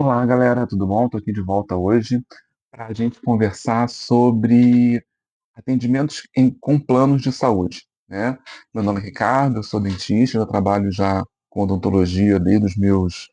Olá, galera, tudo bom? Estou aqui de volta hoje para a gente conversar sobre atendimentos com planos de saúde, né? Meu nome é Ricardo, eu sou dentista, eu trabalho já com odontologia desde os meus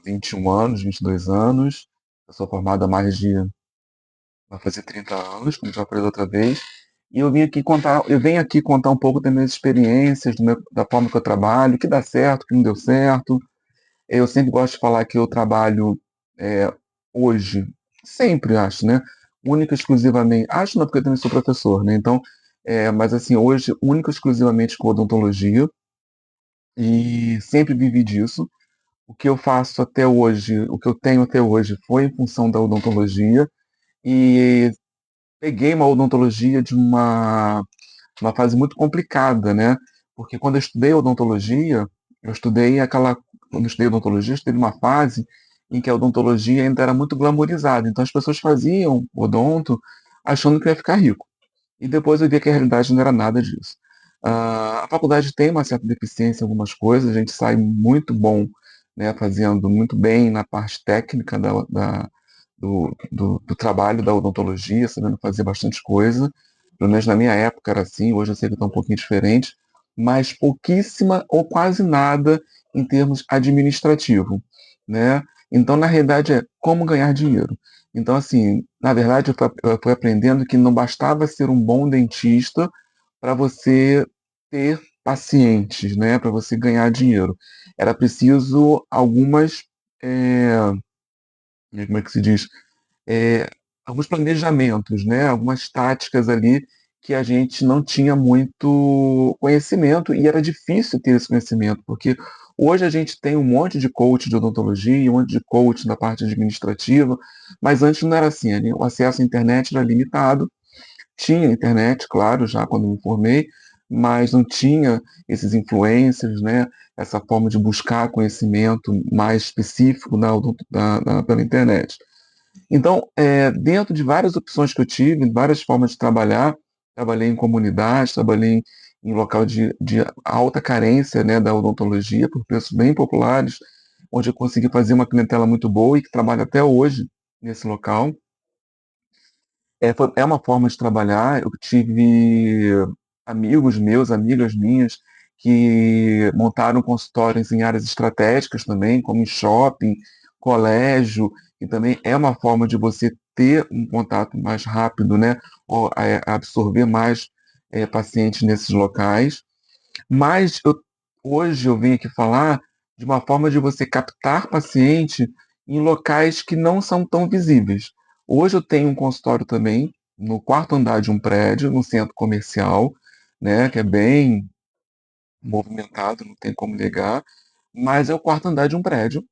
21 anos, 22 anos. Eu sou formado há vai fazer 30 anos, como já falei da outra vez. E eu venho aqui contar um pouco das minhas experiências, da forma que eu trabalho, o que dá certo, o que não deu certo. Eu sempre gosto de falar que eu trabalho é, hoje, sempre acho, né? Única e exclusivamente. Acho não, porque eu também sou professor, né? Então, mas assim, hoje, única e exclusivamente com odontologia e sempre vivi disso. O que eu faço até hoje, o que eu tenho até hoje foi em função da odontologia e peguei uma odontologia de uma fase muito complicada, né? Porque quando eu estudei odontologia, eu estudei aquela. Quando eu estudei odontologia, eu estudei numa fase em que a odontologia ainda era muito glamorizada. Então as pessoas faziam odonto achando que ia ficar rico. E depois eu vi que a realidade não era nada disso. A faculdade tem uma certa deficiência em algumas coisas, a gente sai muito bom, né, fazendo muito bem na parte técnica do trabalho da odontologia, sabendo fazer bastante coisa. Pelo menos na minha época era assim, hoje eu sei que está um pouquinho diferente, mas pouquíssima ou quase nada em termos administrativo, né? Então, na realidade, é como ganhar dinheiro. Então, assim, na verdade, eu fui aprendendo que não bastava ser um bom dentista para você ter pacientes, né? Para você ganhar dinheiro. Era preciso algumas, é, como é que se diz? É, alguns planejamentos, né? Algumas táticas ali que a gente não tinha muito conhecimento e era difícil ter esse conhecimento, porque hoje a gente tem um monte de coach de odontologia, um monte de coach na parte administrativa, mas antes não era assim, o acesso à internet era limitado. Tinha internet, claro, já quando me formei, mas não tinha esses influencers, né? Essa forma de buscar conhecimento mais específico pela internet. Então, dentro de várias opções que eu tive, várias formas de trabalhar, trabalhei em comunidade, trabalhei em local de alta carência, né, da odontologia, por preços bem populares, onde eu consegui fazer uma clientela muito boa e que trabalha até hoje nesse local. É uma forma de trabalhar. Eu tive amigos meus, amigas minhas, que montaram consultórios em áreas estratégicas também, como em shopping, colégio, e também é uma forma de você ter um contato mais rápido, né? Ou absorver mais pacientes nesses locais. Mas hoje eu venho aqui falar de uma forma de você captar paciente em locais que não são tão visíveis. Hoje eu tenho um consultório também no quarto andar de um prédio, no centro comercial, né, que é bem movimentado, não tem como negar, mas é o quarto andar de um prédio,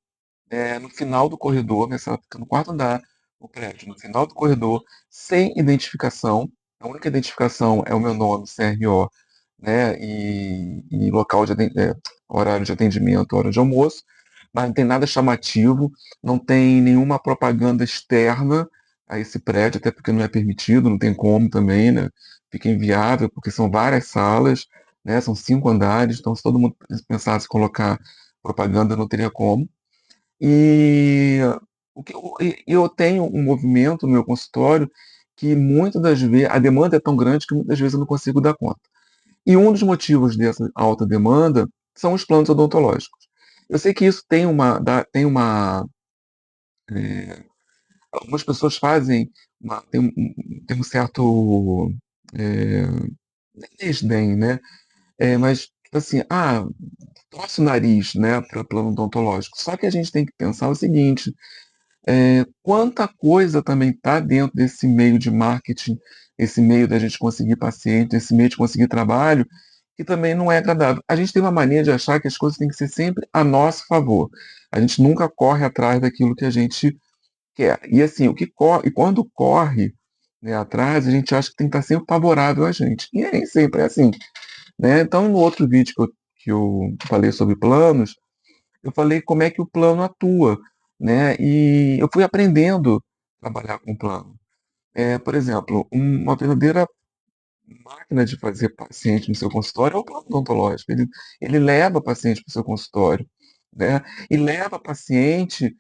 no final do corredor, minha sala fica no quarto andar do prédio, no final do corredor, sem identificação. A única identificação é o meu nome, CRO, né, e local horário de atendimento, hora de almoço, mas não tem nada chamativo, não tem nenhuma propaganda externa a esse prédio, até porque não é permitido, não tem como também, né? Fica inviável, porque são várias salas, né? São 5 andares, então se todo mundo pensasse em colocar propaganda, não teria como. E eu tenho um movimento no meu consultório que muitas das vezes a demanda é tão grande que muitas vezes eu não consigo dar conta. E um dos motivos dessa alta demanda são os planos odontológicos. Eu sei que isso é, algumas pessoas fazem tem um certo é, desdém, né? Mas tipo assim, torce o nariz, né, para plano odontológico. Só que a gente tem que pensar o seguinte: quanta coisa também está dentro desse meio de marketing, esse meio da gente conseguir paciente, esse meio de conseguir trabalho, que também não é agradável. A gente tem uma mania de achar que as coisas têm que ser sempre a nosso favor. A gente nunca corre atrás daquilo que a gente quer. E assim, e quando corre, né, atrás, a gente acha que tem que estar sempre favorável a gente. E nem sempre é assim, né? Então, no outro vídeo que eu falei sobre planos, eu falei como é que o plano atua, né? E eu fui aprendendo a trabalhar com plano. Por exemplo, uma verdadeira máquina de fazer paciente no seu consultório é o plano odontológico. Ele leva paciente para o seu consultório, né? E leva paciente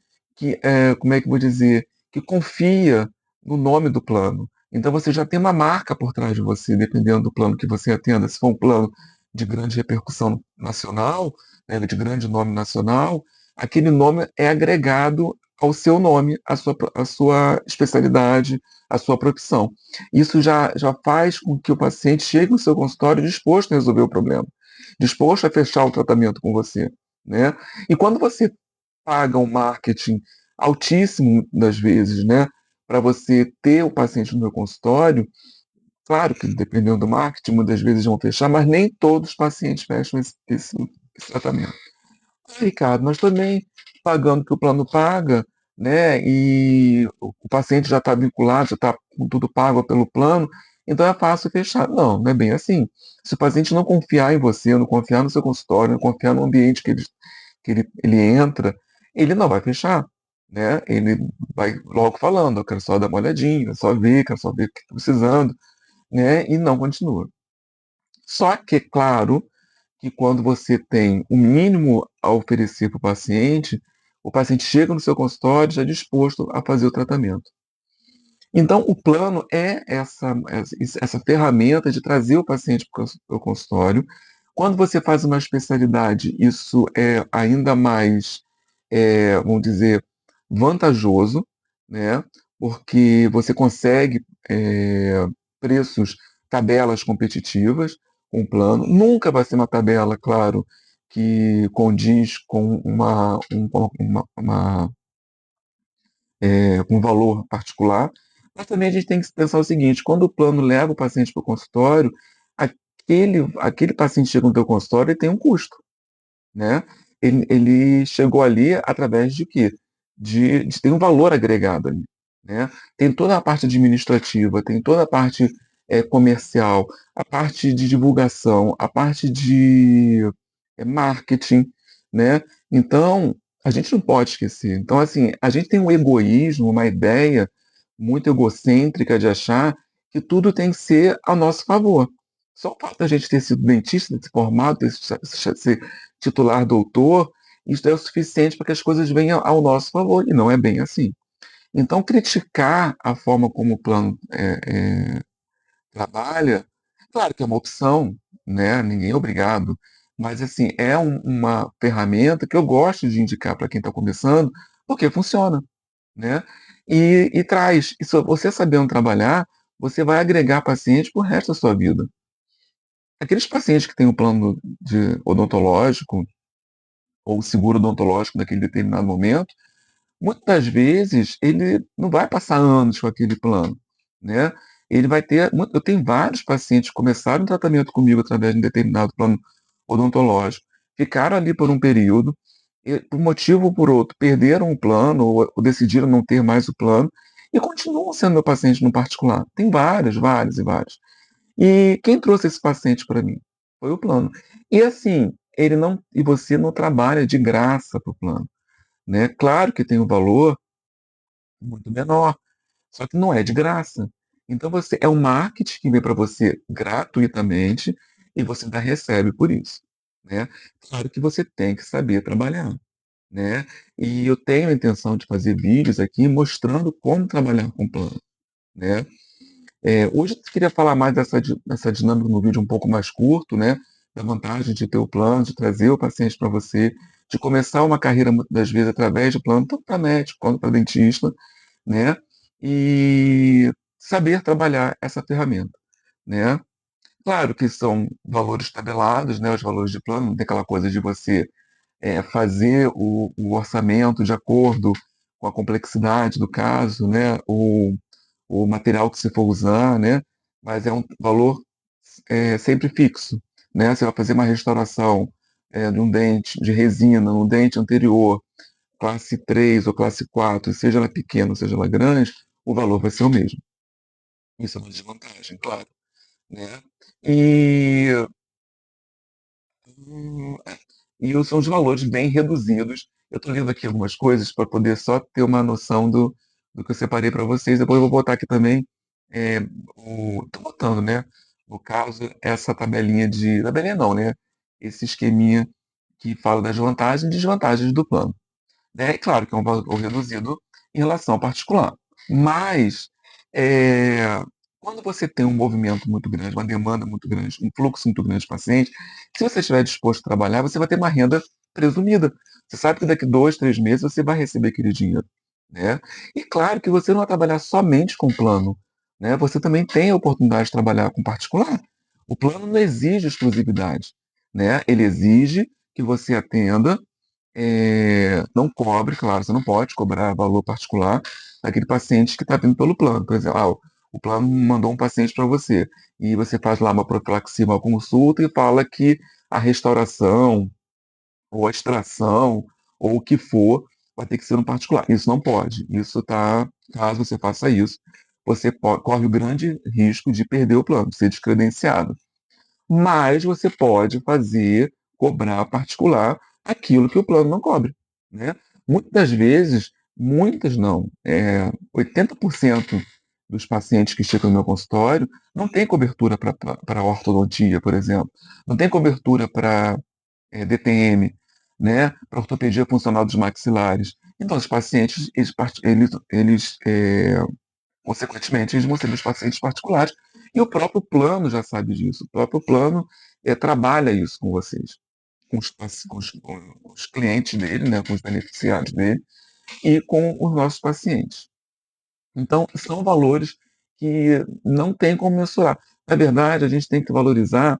como é que eu vou dizer, que confia no nome do plano. Então você já tem uma marca por trás de você, dependendo do plano que você atenda. Se for um plano de grande repercussão nacional, né, de grande nome nacional, aquele nome é agregado ao seu nome, à sua especialidade, à sua profissão. Isso já faz com que o paciente chegue no seu consultório disposto a resolver o problema, disposto a fechar o tratamento com você, né? E quando você paga um marketing altíssimo das vezes, né, para você ter o paciente no meu consultório, claro que dependendo do marketing, muitas vezes vão fechar, mas nem todos os pacientes fecham esse tratamento. Ricardo, mas também pagando o que o plano paga, né? E o paciente já está vinculado, já está com tudo pago pelo plano, então é fácil fechar. Não, não é bem assim. Se o paciente não confiar em você, não confiar no seu consultório, não confiar no ambiente que ele entra, ele não vai fechar. Né? Ele vai logo falando, eu quero só dar uma olhadinha, só ver, quero só ver o que estou precisando, né? E não continua. Só que, claro, que quando você tem o mínimo a oferecer para o paciente chega no seu consultório já disposto a fazer o tratamento. Então, o plano é essa ferramenta de trazer o paciente para o consultório. Quando você faz uma especialidade, isso é ainda mais, vamos dizer, vantajoso, né? Porque você consegue preços, tabelas competitivas com o plano. Nunca vai ser uma tabela, claro, que condiz com um valor particular, mas também a gente tem que pensar o seguinte: quando o plano leva o paciente para o consultório, aquele paciente chega no teu consultório e tem um custo, né? Ele chegou ali através de quê? De ter um valor agregado ali, né? Tem toda a parte administrativa, tem toda a parte comercial, a parte de divulgação, a parte de marketing, né? Então, a gente não pode esquecer. Então, assim, a gente tem um egoísmo, uma ideia muito egocêntrica de achar que tudo tem que ser ao nosso favor. Só o fato da gente ter sido dentista, ter se formado, ter ser titular doutor, isso é o suficiente para que as coisas venham ao nosso favor, e não é bem assim. Então, criticar a forma como o plano trabalha, claro que é uma opção, né? Ninguém é obrigado, mas assim, é uma ferramenta que eu gosto de indicar para quem está começando, porque funciona, né? E traz, e se você sabendo trabalhar, você vai agregar pacientes para o resto da sua vida. Aqueles pacientes que têm um plano de odontológico, ou seguro odontológico naquele determinado momento, muitas das vezes ele não vai passar anos com aquele plano, né? Ele vai ter, eu tenho vários pacientes que começaram o tratamento comigo através de um determinado plano odontológico, ficaram ali por um período, e, por um motivo ou por outro, perderam o plano ou decidiram não ter mais o plano e continuam sendo meu paciente no particular. Tem vários, vários e vários. E quem trouxe esse paciente para mim? Foi o plano. E assim, ele não, e você não trabalha de graça para o plano, né? Claro que tem um valor muito menor, só que não é de graça. Então você é um marketing que vem para você gratuitamente e você ainda recebe por isso, né? Claro que você tem que saber trabalhar, né? E eu tenho a intenção de fazer vídeos aqui mostrando como trabalhar com plano, né? Hoje eu queria falar mais dessa dinâmica no vídeo um pouco mais curto, né? Da vantagem de ter o plano, de trazer o paciente para você, de começar uma carreira muitas das vezes através de plano, tanto para médico quanto para dentista, né? E saber trabalhar essa ferramenta, né? Claro que são valores tabelados, né? Os valores de plano, não tem aquela coisa de você fazer o orçamento de acordo com a complexidade do caso, né? O material que você for usar, né? Mas é um valor sempre fixo, né? Você vai fazer uma restauração de um dente de resina, no dente anterior, classe 3 ou classe 4, seja ela pequena ou seja ela grande, o valor vai ser o mesmo. Isso é uma desvantagem, claro, né? E, e são os valores bem reduzidos. Eu estou lendo aqui algumas coisas para poder só ter uma noção do que eu separei para vocês. Depois eu vou botar aqui também, estou botando, né? No caso, essa tabelinha tabelinha não, né? Esse esqueminha que fala das vantagens e desvantagens do plano. né? E claro que é um valor reduzido em relação ao particular. Mas, é, quando você tem um movimento muito grande, uma demanda muito grande, um fluxo muito grande de pacientes, se você estiver disposto a trabalhar, você vai ter uma renda presumida. Você sabe que daqui 2, 3 meses você vai receber aquele dinheiro, né? E claro que você não vai trabalhar somente com plano, né? Você também tem a oportunidade de trabalhar com particular. O plano não exige exclusividade, né? Ele exige que você atenda, não cobre, claro, você não pode cobrar valor particular daquele paciente que está vindo pelo plano. Por exemplo, o plano mandou um paciente para você e você faz lá uma profilaxia, uma consulta e fala que a restauração ou a extração ou o que for vai ter que ser no particular. Isso não pode. Isso tá, caso você faça isso, você corre o grande risco de perder o plano, de ser descredenciado. Mas você pode fazer, cobrar particular aquilo que o plano não cobre, né? Muitas vezes, muitas não, 80% dos pacientes que chegam no meu consultório não tem cobertura para ortodontia, por exemplo, não tem cobertura para DTM, né, para ortopedia funcional dos maxilares. Então, os pacientes, consequentemente, eles vão ser os pacientes particulares. E o próprio plano já sabe disso. O próprio plano trabalha isso com vocês, com os clientes dele, né, com os beneficiários dele e com os nossos pacientes. Então, são valores que não tem como mensurar. Na verdade, a gente tem que valorizar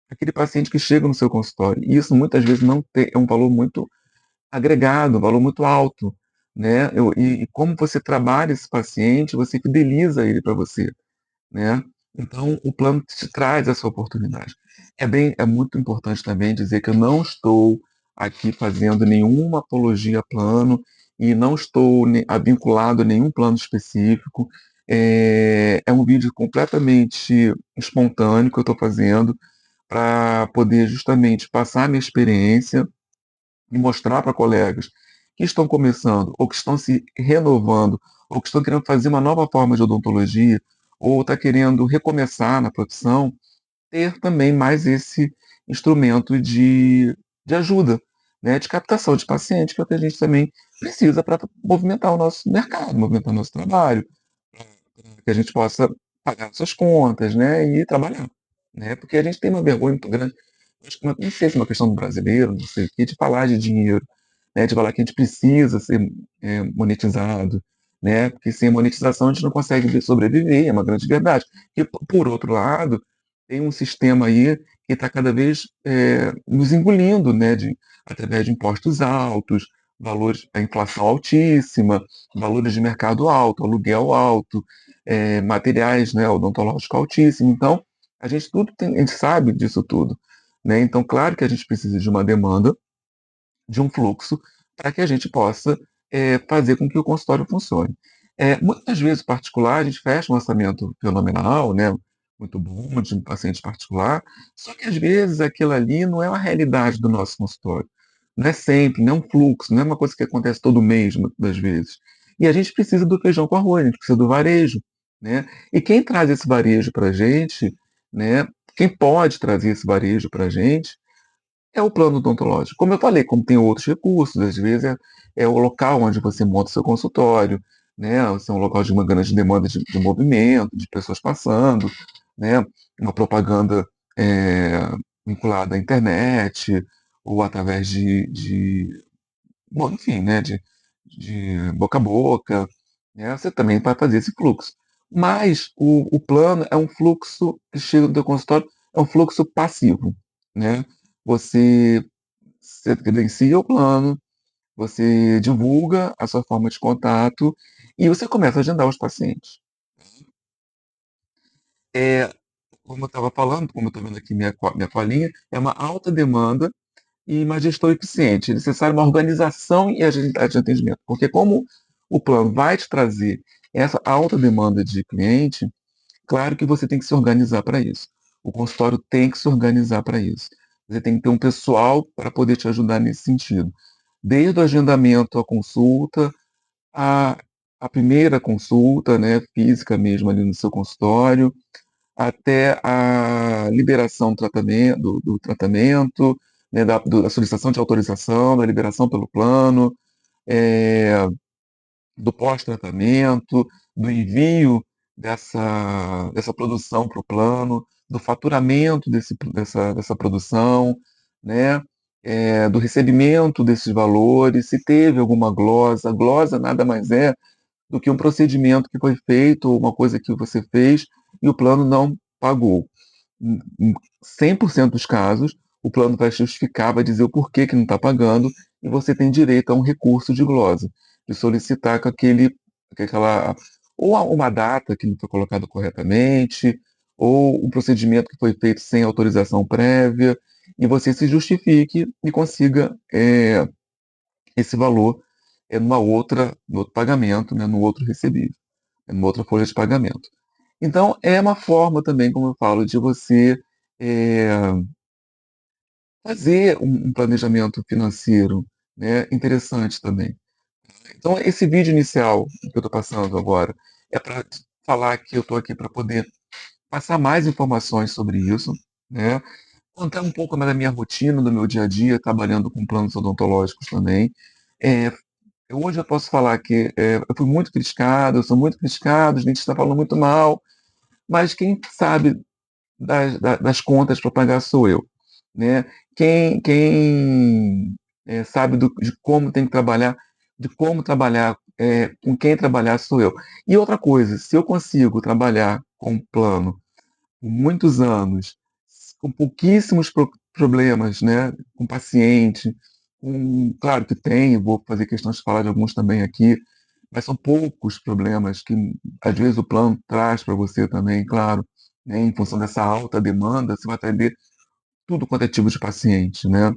aquele paciente que chega no seu consultório. E isso muitas vezes não tem, é um valor muito agregado, um valor muito alto, né? E como você trabalha esse paciente, você fideliza ele para você, né? Então, o plano te traz essa oportunidade. É muito importante também dizer que eu não estou aqui fazendo nenhuma apologia a plano e não estou vinculado a nenhum plano específico. É um vídeo completamente espontâneo que eu estou fazendo para poder justamente passar a minha experiência e mostrar para colegas que estão começando, ou que estão se renovando, ou que estão querendo fazer uma nova forma de odontologia, ou está querendo recomeçar na profissão, ter também mais esse instrumento de ajuda, né, de captação de pacientes, que é o que a gente também precisa para movimentar o nosso mercado, movimentar o nosso trabalho, que a gente possa pagar suas contas, né, e trabalhar, né, porque a gente tem uma vergonha muito grande, acho que não sei se é uma questão do brasileiro, não sei o que, de falar de dinheiro, né, de falar que a gente precisa ser monetizado, né, porque sem monetização a gente não consegue sobreviver, é uma grande verdade. E, por outro lado, tem um sistema aí que está cada vez nos engolindo, né, através de impostos altos, valores, a inflação altíssima, valores de mercado alto, aluguel alto, materiais, né, odontológico altíssimo. Então, a gente sabe disso tudo, né? Então, claro que a gente precisa de uma demanda, de um fluxo, para que a gente possa fazer com que o consultório funcione. Muitas vezes, particular, a gente fecha um orçamento fenomenal, né? Muito bom, de um paciente particular, só que às vezes aquilo ali não é a realidade do nosso consultório. Não é sempre, não é um fluxo, não é uma coisa que acontece todo mês, muitas das vezes. E a gente precisa do feijão com arroz, a gente precisa do varejo, né? E quem traz esse varejo para a gente, né? Quem pode trazer esse varejo para a gente é o plano odontológico. Como eu falei, como tem outros recursos, às vezes é o local onde você monta o seu consultório, né? Você é um local de uma grande demanda de movimento, de pessoas passando, né? Uma propaganda é, vinculada à internet, ou através bom, enfim, né? De boca a boca, né? Você também vai fazer esse fluxo. Mas o plano é um fluxo que chega no teu consultório, é um fluxo passivo, né? Você você credencia o plano, você divulga a sua forma de contato e você começa a agendar os pacientes. É, como eu estava falando, como eu estou vendo aqui minha colinha, é uma alta demanda e uma gestão eficiente. É necessário uma organização e agilidade de atendimento, porque como o plano vai te trazer essa alta demanda de cliente, claro que você tem que se organizar para isso. O consultório tem que se organizar para isso. Você tem que ter um pessoal para poder te ajudar nesse sentido. Desde o agendamento à consulta, a, a primeira consulta, né, física mesmo ali no seu consultório, até a liberação do tratamento, né, da solicitação de autorização, da liberação pelo plano, do pós-tratamento, do envio dessa produção para o plano, do faturamento dessa produção, né? Do recebimento desses valores, se teve alguma glosa. A glosa nada mais é do que um procedimento que foi feito, ou uma coisa que você fez e o plano não pagou. Em 100% dos casos, o plano vai justificar, vai dizer o porquê que não está pagando, e você tem direito a um recurso de glosa, de solicitar que aquela, ou uma data que não foi colocada corretamente, ou um procedimento que foi feito sem autorização prévia, e você se justifique e consiga esse valor no outro pagamento, né, no outro recebível, numa outra folha de pagamento. Então, é uma forma também, como eu falo, de você é, fazer um planejamento financeiro, né, interessante também. Então, esse vídeo inicial que eu estou passando agora é para falar que eu estou aqui para poder passar mais informações sobre isso, né, contar um pouco mais da minha rotina, do meu dia a dia, trabalhando com planos odontológicos também. É, hoje eu posso falar que eu fui muito criticado, eu sou muito criticado, os dentistas estão falando muito mal, mas quem sabe das contas para pagar sou eu, né? Quem sabe de como tem que trabalhar, de como trabalhar, com quem trabalhar sou eu. E outra coisa, se eu consigo trabalhar com um plano por muitos anos, com pouquíssimos problemas, né? Com paciente, claro que tem, vou fazer questão de falar de alguns também aqui, mas são poucos problemas que às vezes o plano traz para você também, claro, né? Em função dessa alta demanda, você vai atender tudo quanto é tipo de paciente, né?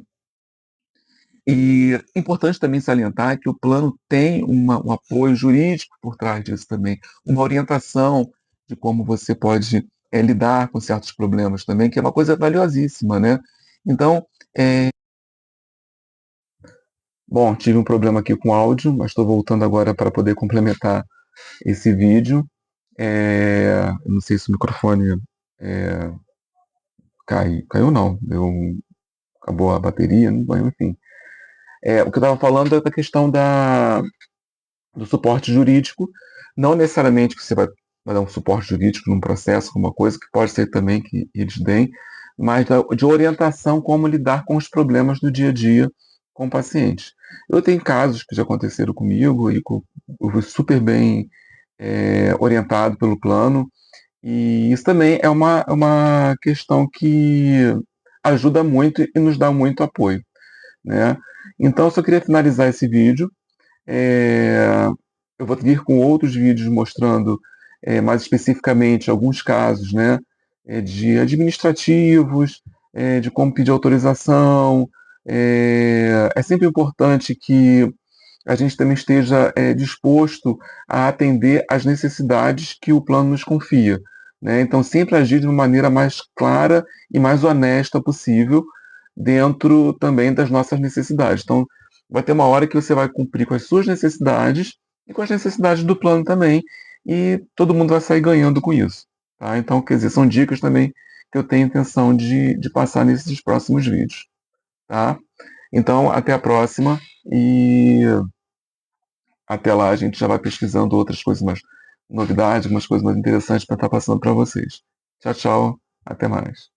E é importante também salientar que o plano tem um apoio jurídico por trás disso também, uma orientação de como você pode lidar com certos problemas também, que é uma coisa valiosíssima, né? Então, bom, tive um problema aqui com o áudio, mas estou voltando agora para poder complementar esse vídeo. Eu não sei se o microfone é, caiu não, acabou a bateria, enfim. O que eu estava falando é da questão do suporte jurídico, não necessariamente que você vai dar um suporte jurídico num processo, alguma coisa, que pode ser também que eles deem, mas de orientação como lidar com os problemas do dia a dia com o paciente. Eu tenho casos que já aconteceram comigo e eu fui super bem orientado pelo plano, e isso também é uma questão que ajuda muito e nos dá muito apoio, né? Então, eu só queria finalizar esse vídeo. É, eu vou vir com outros vídeos mostrando mais especificamente alguns casos, né, de administrativos, de como pedir autorização. É sempre importante que a gente também esteja disposto a atender às necessidades que o plano nos confia, né? Então, sempre agir de uma maneira mais clara e mais honesta possível, dentro também das nossas necessidades. Então, vai ter uma hora que você vai cumprir com as suas necessidades e com as necessidades do plano também, e todo mundo vai sair ganhando com isso. Tá? Então, quer dizer, são dicas também que eu tenho intenção de passar nesses próximos vídeos. Tá? Então, até a próxima e até lá a gente já vai pesquisando outras coisas mais novidades, algumas coisas mais interessantes para estar passando para vocês. Tchau, tchau. Até mais.